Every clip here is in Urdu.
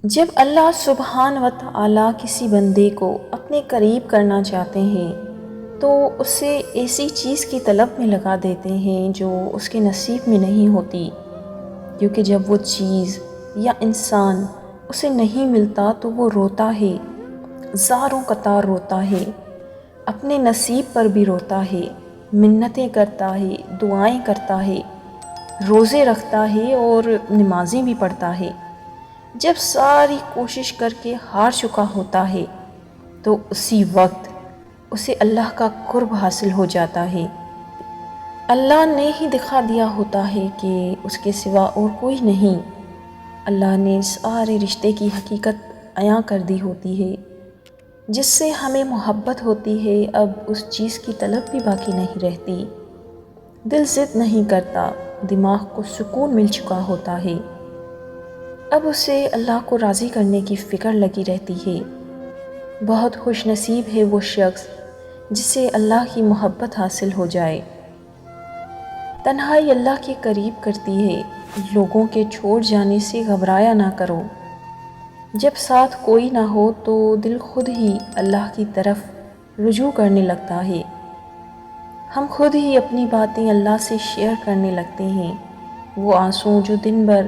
جب اللہ سبحان و تعالی کسی بندے کو اپنے قریب کرنا چاہتے ہیں تو اسے ایسی چیز کی طلب میں لگا دیتے ہیں جو اس کے نصیب میں نہیں ہوتی، کیونکہ جب وہ چیز یا انسان اسے نہیں ملتا تو وہ روتا ہے، زاروں قطار روتا ہے، اپنے نصیب پر بھی روتا ہے، منتیں کرتا ہے، دعائیں کرتا ہے، روزے رکھتا ہے اور نمازیں بھی پڑھتا ہے۔ جب ساری کوشش کر کے ہار چکا ہوتا ہے تو اسی وقت اسے اللہ کا قرب حاصل ہو جاتا ہے۔ اللہ نے ہی دکھا دیا ہوتا ہے کہ اس کے سوا اور کوئی نہیں۔ اللہ نے سارے رشتے کی حقیقت عیاں کر دی ہوتی ہے، جس سے ہمیں محبت ہوتی ہے۔ اب اس چیز کی طلب بھی باقی نہیں رہتی، دل ضد نہیں کرتا، دماغ کو سکون مل چکا ہوتا ہے۔ اب اسے اللہ کو راضی کرنے کی فکر لگی رہتی ہے۔ بہت خوش نصیب ہے وہ شخص جسے اللہ کی محبت حاصل ہو جائے۔ تنہائی اللہ کے قریب کرتی ہے، لوگوں کے چھوڑ جانے سے گھبرایا نہ کرو۔ جب ساتھ کوئی نہ ہو تو دل خود ہی اللہ کی طرف رجوع کرنے لگتا ہے۔ ہم خود ہی اپنی باتیں اللہ سے شیئر کرنے لگتے ہیں۔ وہ آنسو جو دن بھر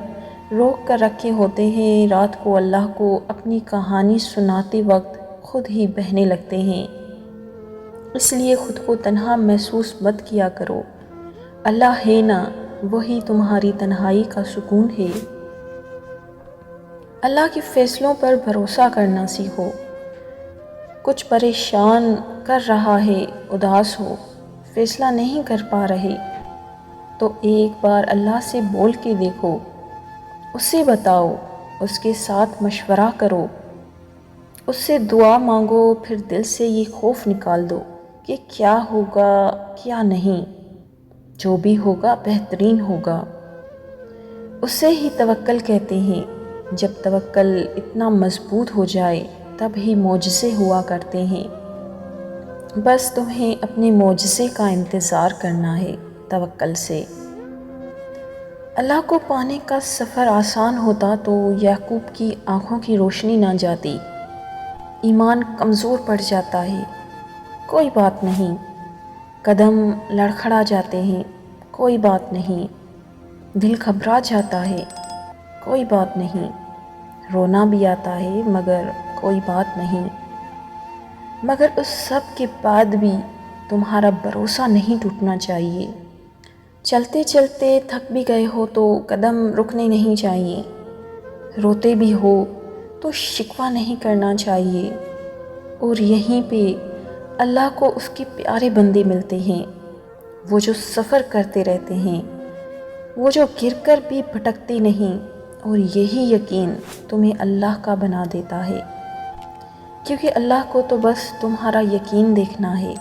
روک کر رکھے ہوتے ہیں، رات کو اللہ کو اپنی کہانی سناتے وقت خود ہی بہنے لگتے ہیں۔ اس لیے خود کو تنہا محسوس مت کیا کرو، اللہ ہے نا، وہی تمہاری تنہائی کا سکون ہے۔ اللہ کے فیصلوں پر بھروسہ کرنا سیکھو۔ کچھ پریشان کر رہا ہے، اداس ہو، فیصلہ نہیں کر پا رہے، تو ایک بار اللہ سے بول کے دیکھو، اسے بتاؤ، اس کے ساتھ مشورہ کرو، اس سے دعا مانگو، پھر دل سے یہ خوف نکال دو کہ کیا ہوگا کیا نہیں، جو بھی ہوگا بہترین ہوگا۔ اسے ہی توکل کہتے ہیں۔ جب توکل اتنا مضبوط ہو جائے تب ہی معجزے ہوا کرتے ہیں۔ بس تمہیں اپنے معجزے کا انتظار کرنا ہے توکل سے۔ اللہ کو پانے کا سفر آسان ہوتا تو یعقوب کی آنکھوں کی روشنی نہ جاتی، ایمان کمزور پڑ جاتا ہے، کوئی بات نہیں، قدم لڑکھڑا جاتے ہیں، کوئی بات نہیں، دل گھبرا جاتا ہے، کوئی بات نہیں، رونا بھی آتا ہے مگر کوئی بات نہیں، مگر اس سب کے بعد بھی تمہارا بھروسہ نہیں ٹوٹنا چاہیے۔ چلتے چلتے تھک بھی گئے ہو تو قدم رکنے نہیں چاہیے، روتے بھی ہو تو شکوہ نہیں کرنا چاہیے۔ اور یہیں پہ اللہ کو اس کے پیارے بندے ملتے ہیں، وہ جو سفر کرتے رہتے ہیں، وہ جو گر کر بھی بھٹکتے نہیں، اور یہی یقین تمہیں اللہ کا بنا دیتا ہے، کیونکہ اللہ کو تو بس تمہارا یقین دیکھنا ہے۔